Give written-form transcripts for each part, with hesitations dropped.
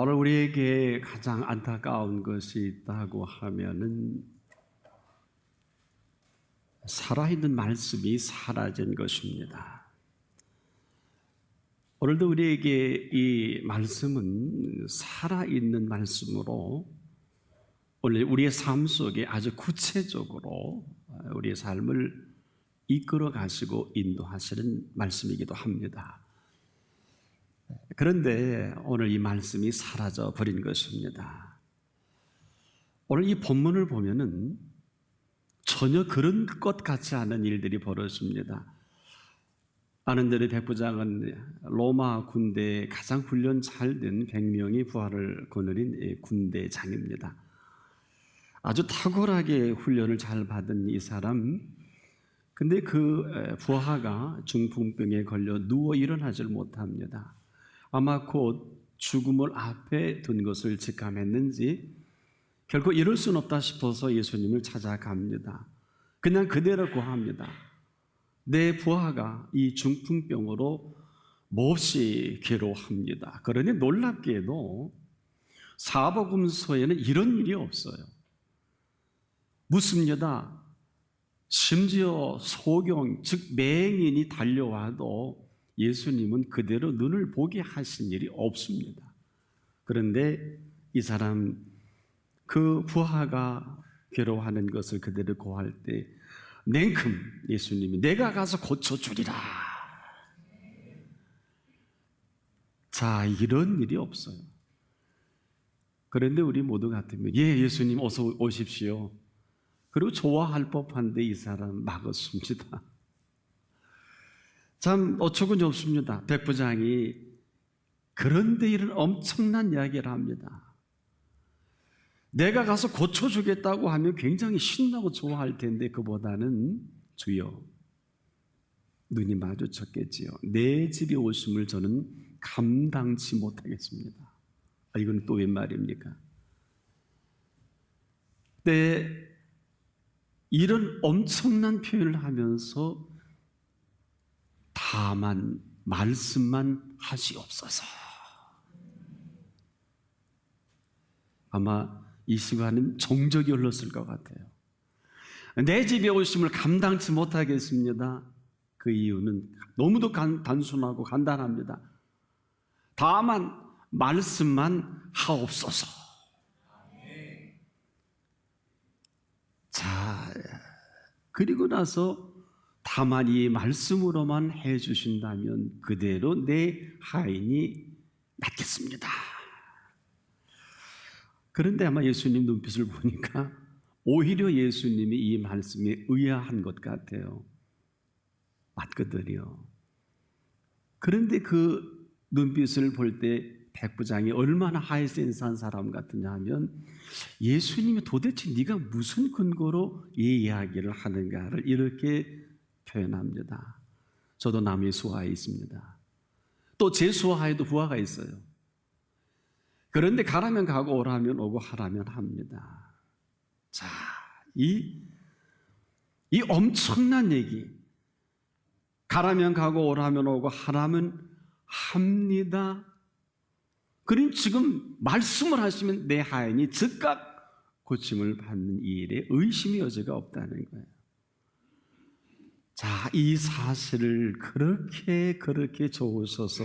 오늘 우리에게 가장 안타까운 것이 있다고 하면은 살아있는 말씀이 사라진 것입니다. 오늘도 우리에게 이 말씀은 살아있는 말씀으로 오늘 우리의 삶 속에 아주 구체적으로 우리의 삶을 이끌어 가시고 인도하시는 말씀이기도 합니다. 그런데 오늘 이 말씀이 사라져 버린 것입니다. 오늘 이 본문을 보면은 전혀 그런 것 같지 않은 일들이 벌어집니다. 아는 대로 백부장은 로마 군대에 가장 훈련 잘 된 100명의 부하를 거느린 군대장입니다. 아주 탁월하게 훈련을 잘 받은 이 사람, 근데 그 부하가 중풍병에 걸려 누워 일어나질 못합니다. 아마 곧 죽음을 앞에 둔 것을 직감했는지 결국 이럴 수는 없다 싶어서 예수님을 찾아갑니다. 그냥 그대로 구합니다. 내 부하가 이 중풍병으로 몹시 괴로워합니다. 그러니 놀랍게도 사복음서에는 이런 일이 없어요. 묻습니다. 심지어 소경, 즉 맹인이 달려와도 예수님은 그대로 눈을 보게 하신 일이 없습니다. 그런데 이 사람 그 부하가 괴로워하는 것을 그대로 고할 때 냉큼 예수님이 내가 가서 고쳐주리라. 자, 이런 일이 없어요. 그런데 우리 모두 같으면 예수님 어서 오십시오. 그리고 좋아할 법한데 이 사람 막았습니다. 참 어처구니 없습니다. 백부장이 그런데 이런 엄청난 이야기를 합니다. 내가 가서 고쳐주겠다고 하면 굉장히 신나고 좋아할 텐데 그보다는 주여 눈이 마주쳤겠지요. 내 집에 오심을 저는 감당치 못하겠습니다. 이건 또 웬 말입니까? 네, 이런 엄청난 표현을 하면서 다만 말씀만 하시옵소서. 아마 이 시간은 정적이 흘렀을 것 같아요. 내 집에 오심을 감당치 못하겠습니다. 그 이유는 너무도 단순하고 간단합니다. 다만 말씀만 하옵소서. 자, 그리고 나서 다만 이 말씀으로만 해주신다면 그대로 내 하인이 낫겠습니다. 그런데 아마 예수님 눈빛을 보니까 오히려 예수님이 이 말씀에 의아한 것 같아요. 맞거든요. 그런데 그 눈빛을 볼 때 백부장이 얼마나 하이센스한 사람 같으냐 하면 예수님이 도대체 네가 무슨 근거로 이 이야기를 하는가를 이렇게 표현합니다. 저도 남의 수하에 있습니다. 또 제 수하에도 부하가 있어요. 그런데 가라면 가고 오라면 오고 하라면 합니다. 자, 이 엄청난 얘기, 가라면 가고 오라면 오고 하라면 합니다. 그러니 지금 말씀을 하시면 내 하인이 즉각 고침을 받는 이 일에 의심의 여지가 없다는 거예요. 자, 이 사실을 그렇게 좋으셔서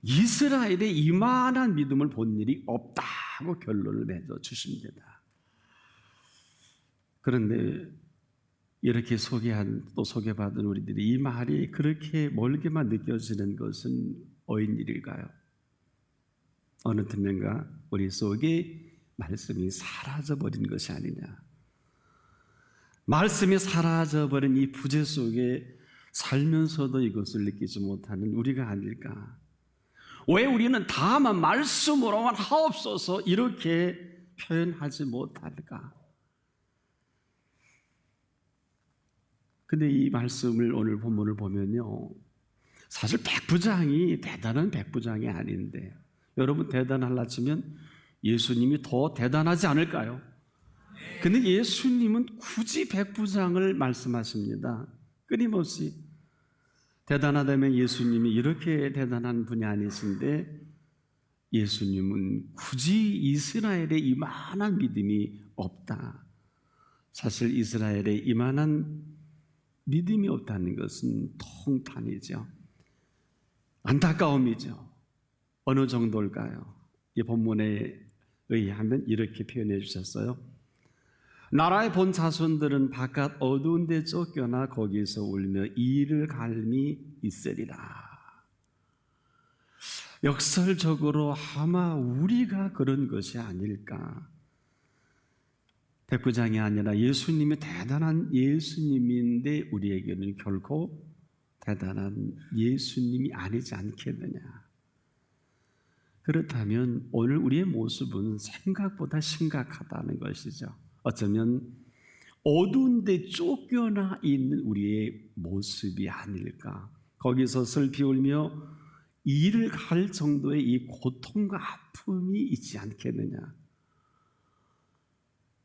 이스라엘에 이만한 믿음을 본 일이 없다고 결론을 맺어 주십니다. 그런데 이렇게 또 소개받은 우리들이 이 말이 그렇게 멀게만 느껴지는 것은 어인 일일까요? 어느 틈엔가 우리 속에 말씀이 사라져버린 것이 아니냐. 말씀이 사라져버린 이 부재 속에 살면서도 이것을 느끼지 못하는 우리가 아닐까. 왜 우리는 다만 말씀으로만 하옵소서 이렇게 표현하지 못할까? 근데 이 말씀을 오늘 본문을 보면요, 사실 백부장이 대단한 백부장이 아닌데 여러분 대단하려 치면 예수님이 더 대단하지 않을까요? 근데 예수님은 굳이 백부장을 말씀하십니다. 끊임없이 대단하다면 예수님이 이렇게 대단한 분이 아니신데 예수님은 굳이 이스라엘에 이만한 믿음이 없다. 사실 이스라엘에 이만한 믿음이 없다는 것은 통탄이죠. 안타까움이죠. 어느 정도일까요? 이 본문에 의하면 이렇게 표현해 주셨어요. 나라의 본 자손들은 바깥 어두운 데 쫓겨나 거기서 울며 이를 갈미 있으리라. 역설적으로 아마 우리가 그런 것이 아닐까. 백부장이 아니라 예수님이 대단한 예수님인데 우리에게는 결코 대단한 예수님이 아니지 않겠느냐. 그렇다면 오늘 우리의 모습은 생각보다 심각하다는 것이죠. 어쩌면 어두운 데 쫓겨나 있는 우리의 모습이 아닐까. 거기서 슬피 울며 이를 갈 정도의 이 고통과 아픔이 있지 않겠느냐.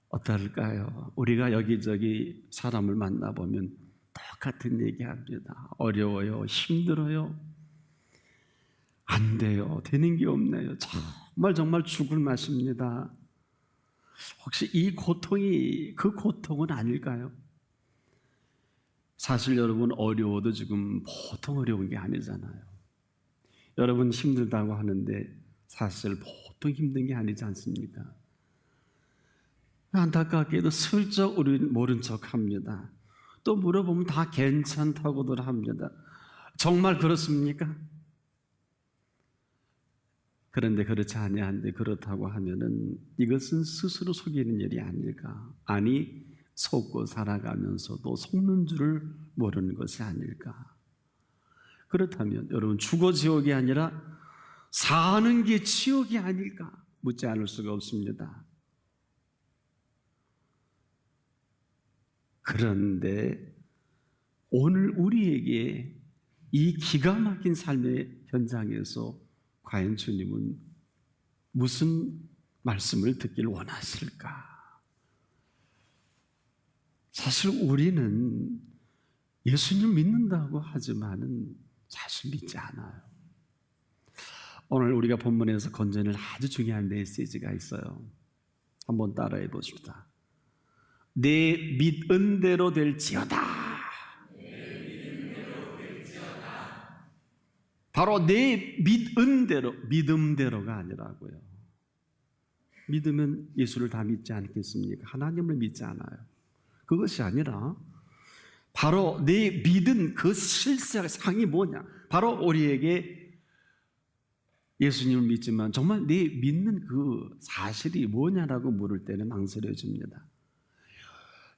어떨까요? 우리가 여기저기 사람을 만나보면 똑같은 얘기합니다. 어려워요, 힘들어요, 안 돼요, 되는 게 없네요, 정말 죽을 맛입니다. 혹시 이 고통이 그 고통은 아닐까요? 사실 여러분 어려워도 지금 보통 어려운 게 아니잖아요. 여러분 힘들다고 하는데 사실 보통 힘든 게 아니지 않습니까? 안타깝게도 슬쩍 우리는 모른 척합니다. 또 물어보면 다 괜찮다고들 합니다. 정말 그렇습니까? 그런데 그렇지 아니한데 그렇다고 하면은 이것은 스스로 속이는 일이 아닐까? 아니 속고 살아가면서도 속는 줄을 모르는 것이 아닐까? 그렇다면 여러분 죽어 지옥이 아니라 사는 게 지옥이 아닐까? 묻지 않을 수가 없습니다. 그런데 오늘 우리에게 이 기가 막힌 삶의 현장에서 과연 주님은 무슨 말씀을 듣길 원하실까? 사실 우리는 예수님 믿는다고 하지만은 사실 믿지 않아요. 오늘 우리가 본문에서 건져낼 아주 중요한 메시지가 있어요. 한번 따라해 보십시다. 내 믿은 대로 될지어다. 바로 내 믿은 대로, 믿음대로가 아니라고요. 믿으면 예수를 다 믿지 않겠습니까? 하나님을 믿지 않아요. 그것이 아니라 바로 내 믿은 그 실상이 뭐냐? 바로 우리에게 예수님을 믿지만 정말 내 믿는 그 사실이 뭐냐라고 물을 때는 망설여집니다.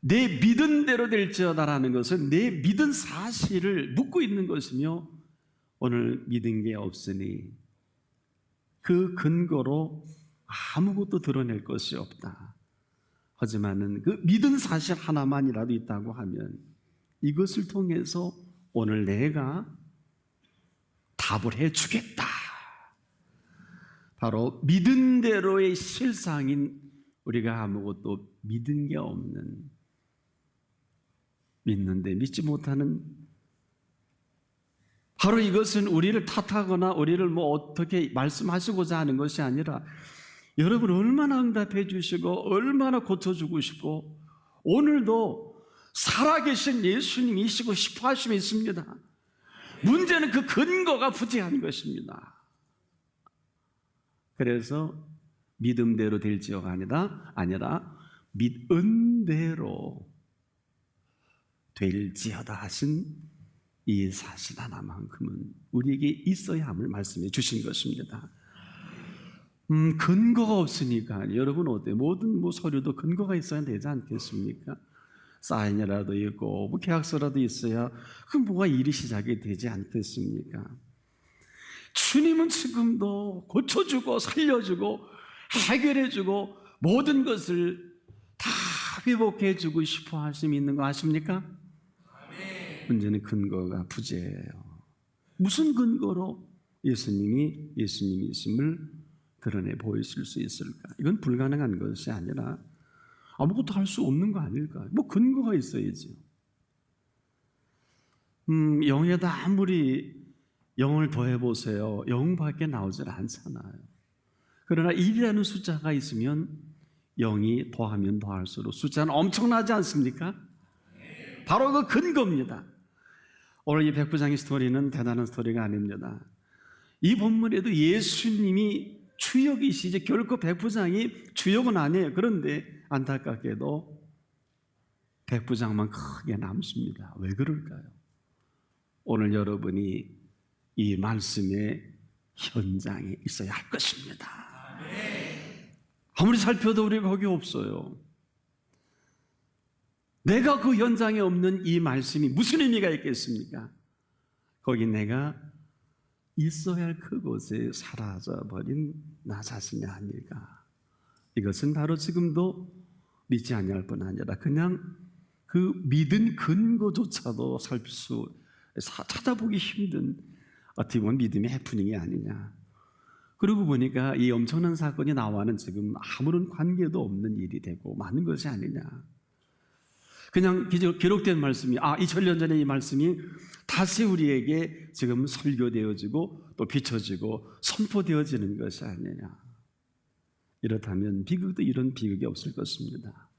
내 믿은 대로 될지어다라는 것은 내 믿은 사실을 묻고 있는 것이며 오늘 믿은 게 없으니 그 근거로 아무것도 드러낼 것이 없다. 하지만은 그 믿은 사실 하나만이라도 있다고 하면 이것을 통해서 오늘 내가 답을 해주겠다. 바로 믿은 대로의 실상인 우리가 아무것도 믿은 게 없는, 믿는데 믿지 못하는, 바로 이것은 우리를 탓하거나 우리를 어떻게 말씀하시고자 하는 것이 아니라 여러분 얼마나 응답해 주시고 얼마나 고쳐주고 싶고 오늘도 살아계신 예수님이시고 싶어 하심이 있습니다. 문제는 그 근거가 부재한 것입니다. 그래서 믿음대로 될지어가 아니라 믿은 대로 될지어다 하신 이 사실 하나만큼은 우리에게 있어야 함을 말씀해 주신 것입니다. 근거가 없으니까 여러분 어때요? 모든 서류도 근거가 있어야 되지 않겠습니까? 사인이라도 있고 계약서라도 있어야 그 뭐가 일이 시작이 되지 않겠습니까? 주님은 지금도 고쳐주고 살려주고 해결해주고 모든 것을 다 회복해주고 싶어 하심이 있는 거 아십니까? 문제는 근거가 부재해요. 무슨 근거로 예수님이 예수님이심을 드러내 보이실 수 있을까? 이건 불가능한 것이 아니라 아무것도 할 수 없는 거 아닐까? 근거가 있어야죠. 영에다 아무리 영을 더해보세요. 영밖에 나오질 않잖아요. 그러나 1이라는 숫자가 있으면 0이 더하면 더할수록 숫자는 엄청나지 않습니까? 바로 그 근거입니다. 오늘 이 백부장의 스토리는 대단한 스토리가 아닙니다. 이 본문에도 예수님이 주역이시지 결코 백부장이 주역은 아니에요. 그런데 안타깝게도 백부장만 크게 남습니다. 왜 그럴까요? 오늘 여러분이 이 말씀의 현장에 있어야 할 것입니다. 아무리 살펴도 우리가 거기 없어요. 내가 그 현장에 없는 이 말씀이 무슨 의미가 있겠습니까? 거기 내가 있어야 할 그곳에 사라져버린 나 자신이 아닐까. 이것은 바로 지금도 믿지 아니할 뿐 아니라 그냥 그 믿은 근거조차도 찾아보기 힘든 어떻게 보면 믿음의 해프닝이 아니냐. 그러고 보니까 이 엄청난 사건이 나와는 지금 아무런 관계도 없는 일이 되고 많은 것이 아니냐. 그냥 기록된 말씀이 2000년 전에 이 말씀이 다시 우리에게 지금 설교되어지고 또 비춰지고 선포되어지는 것이 아니냐. 이렇다면 비극도 이런 비극이 없을 것입니다.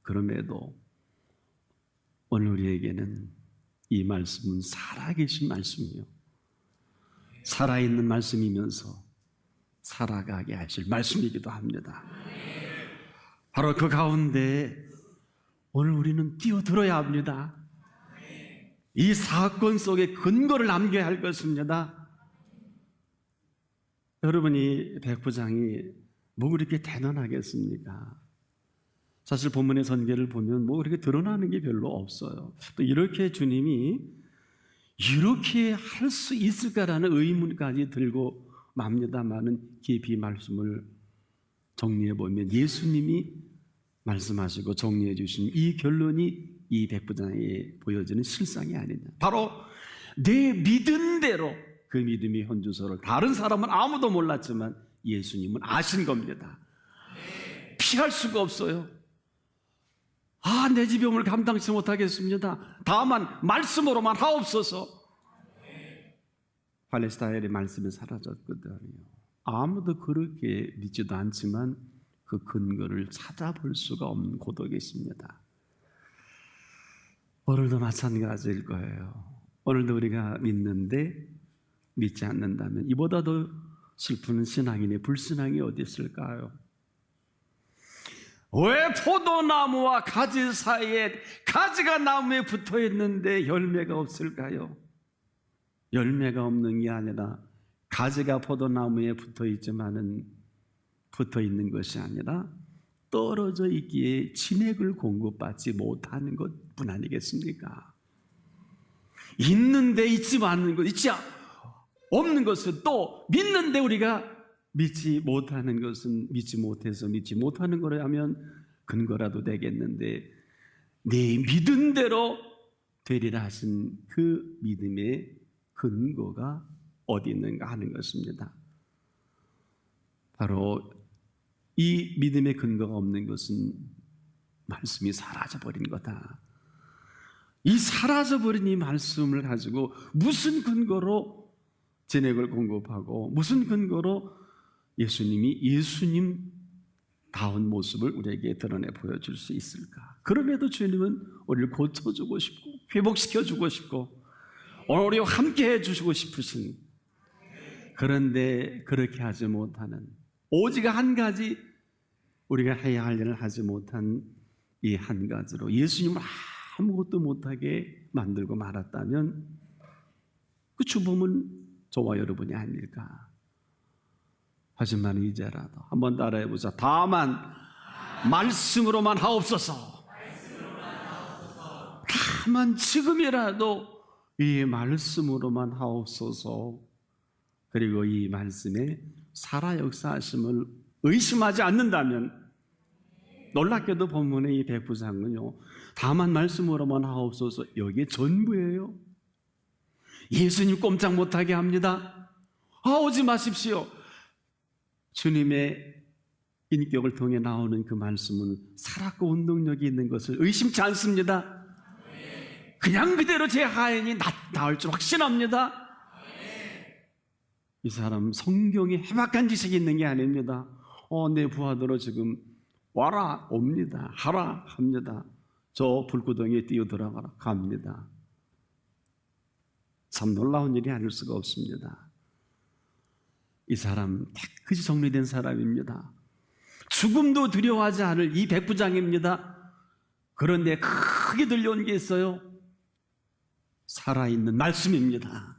그럼에도 오늘 우리에게는 이 말씀은 살아계신 말씀이요, 살아있는 말씀이면서 살아가게 하실 말씀이기도 합니다. 바로 그 가운데 오늘 우리는 뛰어들어야 합니다. 이 사건 속에 근거를 남겨야 할 것입니다. 여러분이 백부장이 뭐 그렇게 대단하겠습니까? 사실 본문의 전개를 보면 뭐 그렇게 드러나는 게 별로 없어요. 또 이렇게 주님이 이렇게 할 수 있을까라는 의문까지 들고 맙니다만은 깊이 말씀을 정리해 보면 예수님이 말씀하시고 정리해 주신 이 결론이 이 백부장에 보여지는 실상이 아니냐. 바로 내 믿은 대로 그 믿음의 현주소를 다른 사람은 아무도 몰랐지만 예수님은 아신 겁니다. 피할 수가 없어요. 내 지병을 감당치 못하겠습니다. 다만 말씀으로만 하옵소서. 팔레스타인의 말씀이 사라졌거든요. 아무도 그렇게 믿지도 않지만 그 근거를 찾아볼 수가 없는 고독이 있습니다. 오늘도 마찬가지일 거예요. 오늘도 우리가 믿는데 믿지 않는다면 이보다 더 슬픈 신앙인의 불신앙이 어디 있을까요? 왜 포도나무와 가지 사이에 가지가 나무에 붙어 있는데 열매가 없을까요? 열매가 없는 게 아니라 가지가 포도나무에 붙어 있지만은 붙어 있는 것이 아니라 떨어져 있기에 진액을 공급받지 못하는 것뿐 아니겠습니까? 있는데 있지 않는 것, 있지 없는 것은 또 믿는데 우리가 믿지 못하는 것은 믿지 못해서 믿지 못하는 거라면 근거라도 되겠는데 네 믿은 대로 되리라 하신 그 믿음의 근거가 어디 있는가 하는 것입니다. 바로 이 믿음의 근거가 없는 것은 말씀이 사라져버린 거다. 이 사라져버린 이 말씀을 가지고 무슨 근거로 진액을 공급하고 무슨 근거로 예수님이 예수님다운 모습을 우리에게 드러내 보여줄 수 있을까? 그럼에도 주님은 우리를 고쳐주고 싶고 회복시켜주고 싶고 오늘 우리와 함께 해주시고 싶으신, 그런데 그렇게 하지 못하는 오직 한 가지 우리가 해야 할 일을 하지 못한 이 한 가지로 예수님을 아무것도 못하게 만들고 말았다면 그 주범은 저와 여러분이 아닐까. 하지만 이제라도 한번 따라해보자. 다만 말씀으로만 하옵소서. 다만 지금이라도 이 말씀으로만 하옵소서. 그리고 이 말씀에 살아 역사하심을 의심하지 않는다면, 놀랍게도 본문의 이 백부장은요, 다만 말씀으로만 하옵소서, 여기에 전부예요. 예수님 꼼짝 못하게 합니다. 오지 마십시오. 주님의 인격을 통해 나오는 그 말씀은 살았고 운동력이 있는 것을 의심치 않습니다. 그냥 그대로 제 하인이 나을 줄 확신합니다. 이 사람 성경에 해박한 지식이 있는 게 아닙니다. 내 부하들어 지금 와라 옵니다. 하라 합니다. 저 불구덩이에 뛰어 들어가라 갑니다. 참 놀라운 일이 아닐 수가 없습니다. 이 사람 깨끗이 정리된 사람입니다. 죽음도 두려워하지 않을 이 백부장입니다. 그런데 크게 들려온 게 있어요. 살아있는 말씀입니다.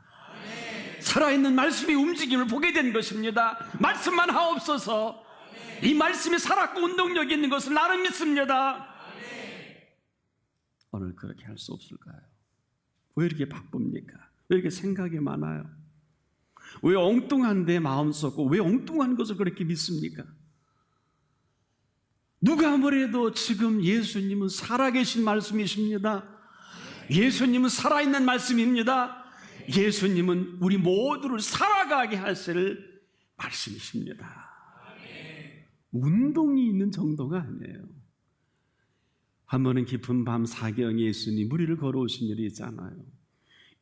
살아있는 말씀의 움직임을 보게 된 것입니다. 말씀만 하옵소서. 이 말씀이 살았고 운동력이 있는 것을 나는 믿습니다. 오늘 그렇게 할 수 없을까요? 왜 이렇게 바쁩니까? 왜 이렇게 생각이 많아요? 왜 엉뚱한데 마음 쏟고 왜 엉뚱한 것을 그렇게 믿습니까? 누가 뭐래도 지금 예수님은 살아계신 말씀이십니다. 예수님은 살아있는 말씀입니다. 예수님은 우리 모두를 살아가게 하실 말씀이십니다. 운동이 있는 정도가 아니에요. 한 번은 깊은 밤 사경에 예수님 무리를 걸어오신 일이 있잖아요.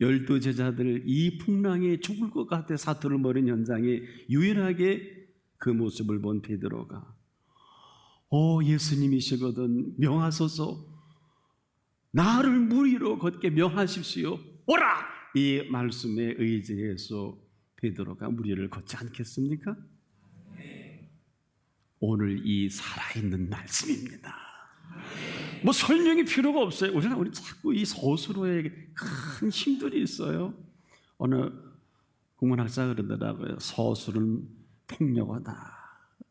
12 제자들 이 풍랑에 죽을 것 같아 사투를 벌인 현장에 유일하게 그 모습을 본 베드로가 예수님이시거든 명하소서, 나를 무리로 걷게 명하십시오. 오라! 이 말씀에 의지해서 베드로가 무리를 걷지 않겠습니까? 오늘 이 살아있는 말씀입니다. 뭐 설명이 필요가 없어요. 우리 자꾸 이 서술어에 큰 힘들이 있어요. 어느 국문학자가 그러더라고요. 서술은 폭력하다.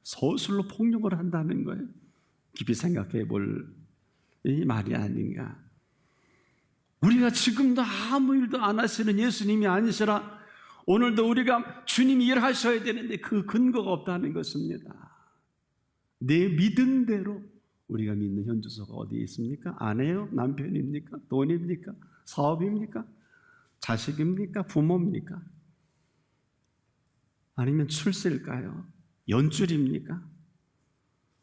서술로 폭력을 한다는 거예요. 깊이 생각해 볼 이 말이 아닌가. 우리가 지금도 아무 일도 안 하시는 예수님이 아니시라 오늘도 우리가 주님이 일하셔야 되는데 그 근거가 없다는 것입니다. 내 믿음대로 우리가 믿는 현주소가 어디에 있습니까? 아내요? 남편입니까? 돈입니까? 사업입니까? 자식입니까? 부모입니까? 아니면 출세일까요? 연줄입니까?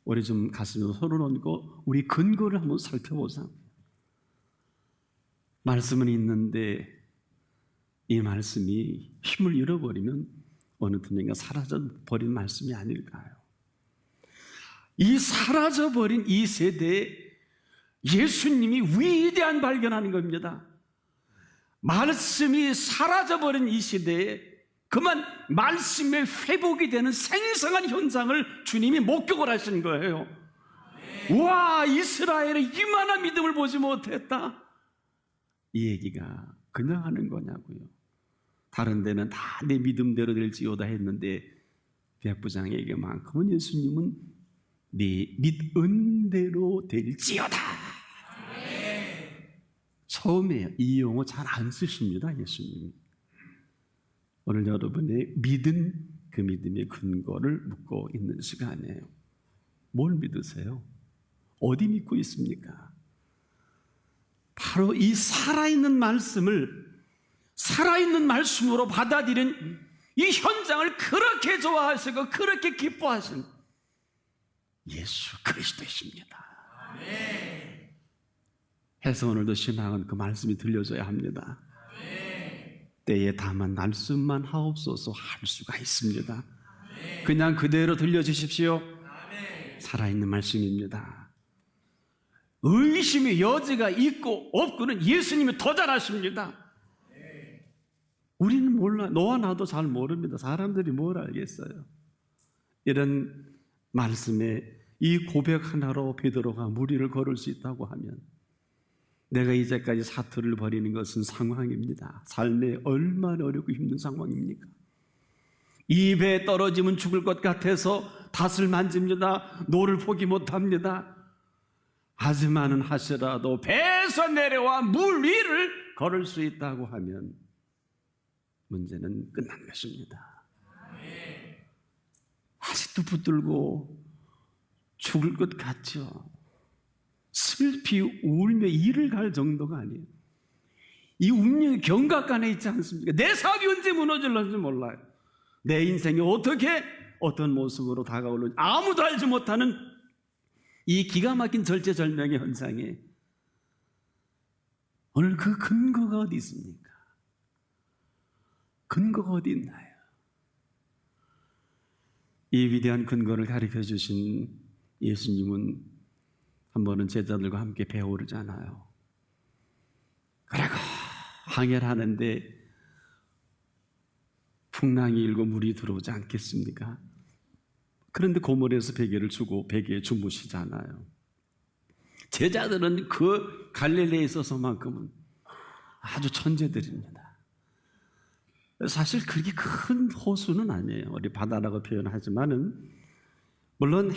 우리 좀 가슴에 손을 얹고 우리 근거를 한번 살펴보자. 말씀은 있는데 이 말씀이 힘을 잃어버리면 어느 틈인가 사라져버린 말씀이 아닐까요? 이 사라져버린 이 세대에 예수님이 위대한 발견하는 겁니다. 말씀이 사라져버린 이 시대에 그만 말씀의 회복이 되는 생생한 현상을 주님이 목격을 하신 거예요. 와, 이스라엘은 이만한 믿음을 보지 못했다. 이 얘기가 그냥 하는 거냐고요. 다른 데는 다 내 믿음대로 될지어다 했는데 백부장에게만큼은 예수님은 네 믿음대로 될지어다. 처음에요. 이 용어 잘 안 쓰십니다, 예수님이. 오늘 여러분의 믿음, 그 믿음의 근거를 묻고 있는 시간이에요. 뭘 믿으세요? 어디 믿고 있습니까? 바로 이 살아있는 말씀을 살아있는 말씀으로 받아들인 이 현장을 그렇게 좋아하시고 그렇게 기뻐하신 예수 그리스도이십니다. 해서 오늘도 신앙은 그 말씀이 들려줘야 합니다. 때에 다만 말씀만 하옵소서 할 수가 있습니다. 그냥 그대로 들려주십시오. 살아있는 말씀입니다. 의심의 여지가 있고 없고는 예수님이 더 잘하십니다. 우리는 몰라. 너와 나도 잘 모릅니다. 사람들이 뭘 알겠어요. 이런 말씀에 이 고백 하나로 베드로가 무리를 걸을 수 있다고 하면 내가 이제까지 사투를 벌이는 것은 상황입니다. 삶에 얼마나 어렵고 힘든 상황입니까? 입에 떨어지면 죽을 것 같아서 닷을 만집니다. 노를 포기 못합니다. 하지만은 하시라도 배에서 내려와 물 위를 걸을 수 있다고 하면 문제는 끝난 것입니다. 아직도 붙들고 죽을 것 같죠. 슬피 울며 이를 갈 정도가 아니에요. 이 운명이 경각간에 있지 않습니까? 내 사업이 언제 무너질는지 몰라요. 내 인생이 어떻게 어떤 모습으로 다가올는지 아무도 알지 못하는 이 기가 막힌 절체절명의 현상에 오늘 그 근거가 어디 있습니까? 근거가 어디 있나요? 이 위대한 근거를 가르쳐 주신 예수님은 한 번은 제자들과 함께 배에 오르잖아요. 그리고 항해하는데 풍랑이 일고 물이 들어오지 않겠습니까? 그런데 고물에서 베개를 주고 베개에 주무시잖아요. 제자들은 그 갈릴리에 있어서만큼은 아주 천재들입니다. 사실 그렇게 큰 호수는 아니에요. 우리 바다라고 표현하지만은 물론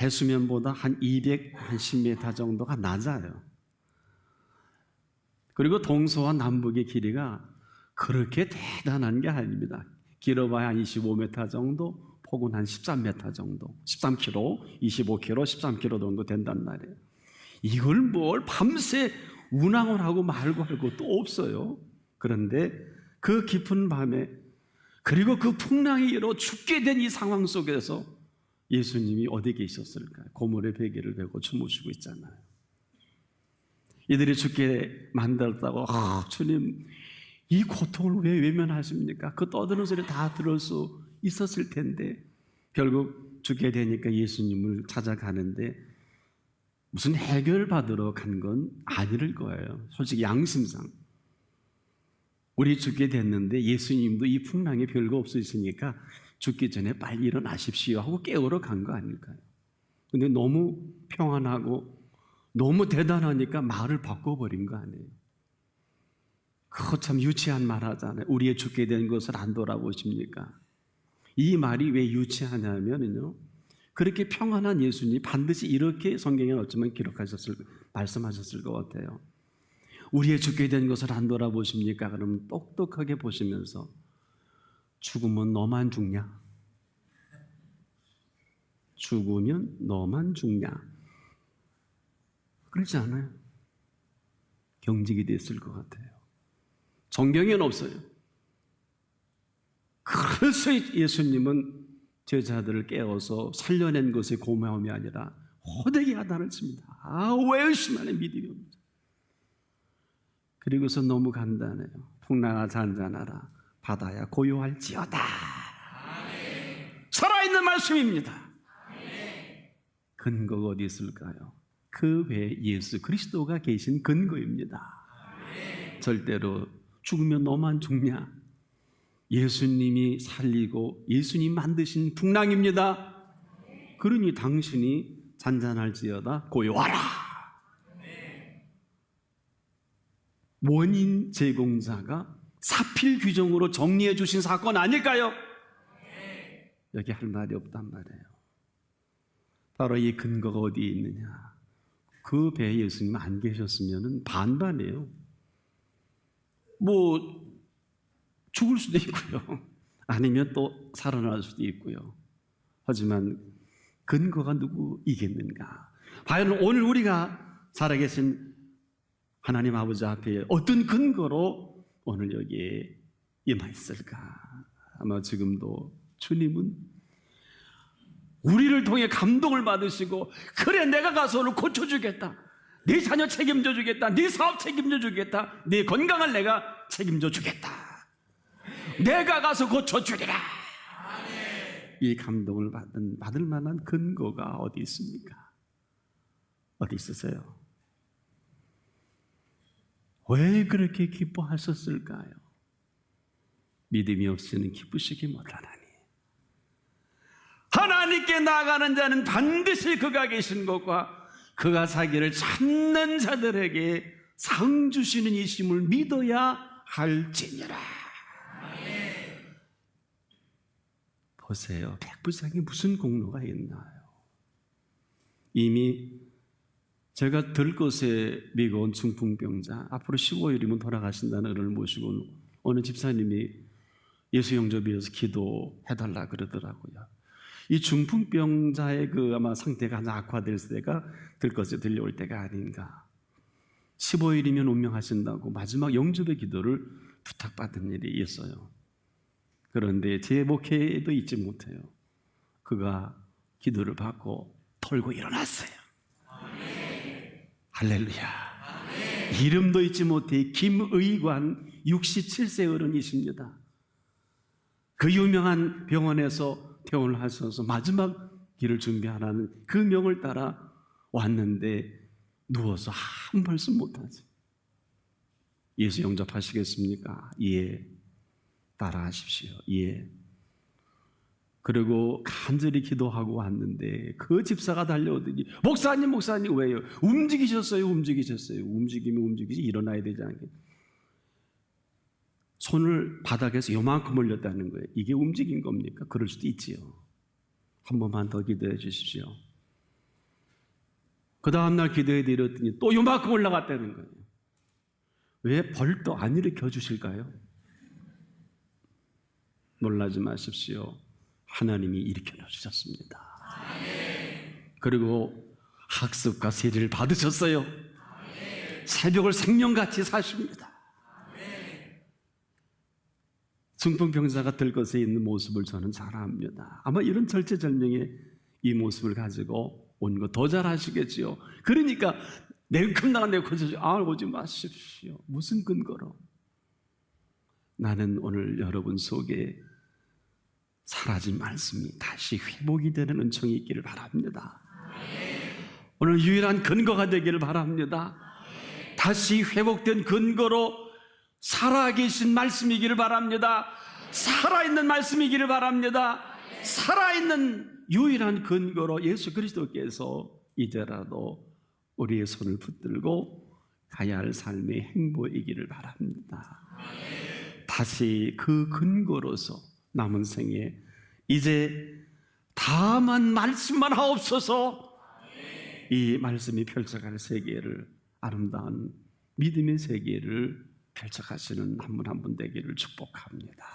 해수면보다 한 210m 정도가 낮아요. 그리고 동서와 남북의 길이가 그렇게 대단한 게 아닙니다. 길어봐야 한 25m 정도, 폭은 한 13m 정도, 13km, 25km, 13km 정도 된단 말이에요. 이걸 뭘 밤새 운항을 하고 말고 할 것도 없어요. 그런데 그 깊은 밤에 그리고 그 풍랑이 일어 죽게 된 이 상황 속에서 예수님이 어디 계셨을까요? 고물에 베개를 베고 주무시고 있잖아요. 이들이 죽게 만들었다고 주님 이 고통을 왜 외면하십니까? 그 떠드는 소리 다 들을 수 있었을 텐데 결국 죽게 되니까 예수님을 찾아가는데 무슨 해결받으러 간 건 아닐 거예요. 솔직히 양심상 우리 죽게 됐는데 예수님도 이 풍랑에 별거 없으시니까 죽기 전에 빨리 일어나십시오 하고 깨우러 간 거 아닐까요? 근데 너무 평안하고 너무 대단하니까 말을 바꿔버린 거 아니에요? 그거 참 유치한 말 하잖아요. 우리의 죽게 된 것을 안 돌아보십니까? 이 말이 왜 유치하냐면요, 그렇게 평안한 예수님이 반드시 이렇게 성경에 어쩌면 말씀하셨을 것 같아요. 우리의 죽게 된 것을 안 돌아보십니까? 그러면 똑똑하게 보시면서 죽으면 너만 죽냐? 죽으면 너만 죽냐? 그렇지 않아요? 경직이 됐을 것 같아요. 성경에는 없어요. 그래서 예수님은 제자들을 깨워서 살려낸 것의 고마움이 아니라 호되게 하단을 칩니다. 왜 의심하는 믿음이 없는지. 그리고서 너무 간단해요. 풍랑아 잔잔하라, 바다야 고요할지어다. 아멘. 살아있는 말씀입니다. 아멘. 근거가 어디 있을까요? 그 외에 예수 그리스도가 계신 근거입니다. 아멘. 절대로 죽으면 너만 죽냐? 예수님이 살리고 예수님 만드신 풍랑입니다. 그러니 당신이 잔잔할지어다 고요하라. 원인 제공자가 사필 규정으로 정리해 주신 사건 아닐까요? 여기 할 말이 없단 말이에요. 바로 이 근거가 어디에 있느냐? 그 배에 예수님 안 계셨으면 반반이에요. 뭐 죽을 수도 있고요. 아니면 또 살아날 수도 있고요. 하지만 근거가 누구이겠는가? 과연 오늘 우리가 살아계신 하나님 아버지 앞에 어떤 근거로 오늘 여기에 임하였을까? 아마 지금도 주님은 우리를 통해 감동을 받으시고, 그래 내가 가서 오늘 고쳐주겠다, 네 자녀 책임져 주겠다, 네 사업 책임져 주겠다, 네 건강을 내가 책임져 주겠다, 내가 가서 고쳐주리라. 이 감동을 받을 만한 근거가 어디 있습니까? 어디 있으세요? 왜 그렇게 기뻐하셨을까요? 믿음이 없이는 기쁘시기 못하나니. 하나님께 나아가는 자는 반드시 그가 계신 것과 그가 자기를 찾는 자들에게 상 주시는 이심을 믿어야 할지니라. 보세요. 백부장이 무슨 공로가 있나요? 이미 제가 들것에 미고온 중풍병자, 앞으로 15일이면 돌아가신다는 은혜를 모시고 어느 집사님이 예수 영접위해서 기도해달라 그러더라고요. 이 중풍병자의 그 아마 상태가 아주 악화될 때가 들것에 들려올 때가 아닌가. 15일이면 운명하신다고 마지막 영접의 기도를 부탁받은 일이 있어요. 그런데 제 목회에도 잊지 못해요. 그가 기도를 받고 털고 일어났어요. 아멘. 할렐루야. 아멘. 이름도 잊지 못해 김의관 67세 어른이십니다. 그 유명한 병원에서 퇴원을 하셔서 마지막 길을 준비하라는 그 명을 따라 왔는데 누워서 아무 말씀 못하지. 예수 영접하시겠습니까? 예. 따라하십시오. 예. 그리고 간절히 기도하고 왔는데 그 집사가 달려오더니 목사님 왜요? 움직이셨어요. 움직이면 움직이지 일어나야 되지 않겠. 손을 바닥에서 요만큼 올렸다는 거예요. 이게 움직인 겁니까? 그럴 수도 있지요. 한 번만 더 기도해 주십시오. 그 다음날 기도해 드렸더니 또 요만큼 올라갔다는 거예요. 왜 벌떡 안 일으켜 주실까요? 놀라지 마십시오. 하나님이 일으켜 주셨습니다. 그리고 학습과 세례를 받으셨어요. 새벽을 생명같이 사십니다. 중풍병자가 들것에 있는 모습을 저는 잘 압니다. 아마 이런 절체절명의 이 모습을 가지고 온 거 더 잘 아시겠지요. 그러니까 냉큼 오지 마십시오. 무슨 근거로? 나는 오늘 여러분 속에 사라진 말씀이 다시 회복이 되는 은총이 있기를 바랍니다. 오늘 유일한 근거가 되기를 바랍니다. 다시 회복된 근거로 살아계신 말씀이기를 바랍니다. 살아있는 말씀이기를 바랍니다. 살아있는 유일한 근거로 예수 그리스도께서 이제라도 우리의 손을 붙들고 가야 할 삶의 행보이기를 바랍니다. 다시 그 근거로서 남은 생에 이제 다만 말씀만 하옵소서, 이 말씀이 펼쳐갈 세계를, 아름다운 믿음의 세계를 펼쳐가시는 한 분 한 분 되기를 축복합니다.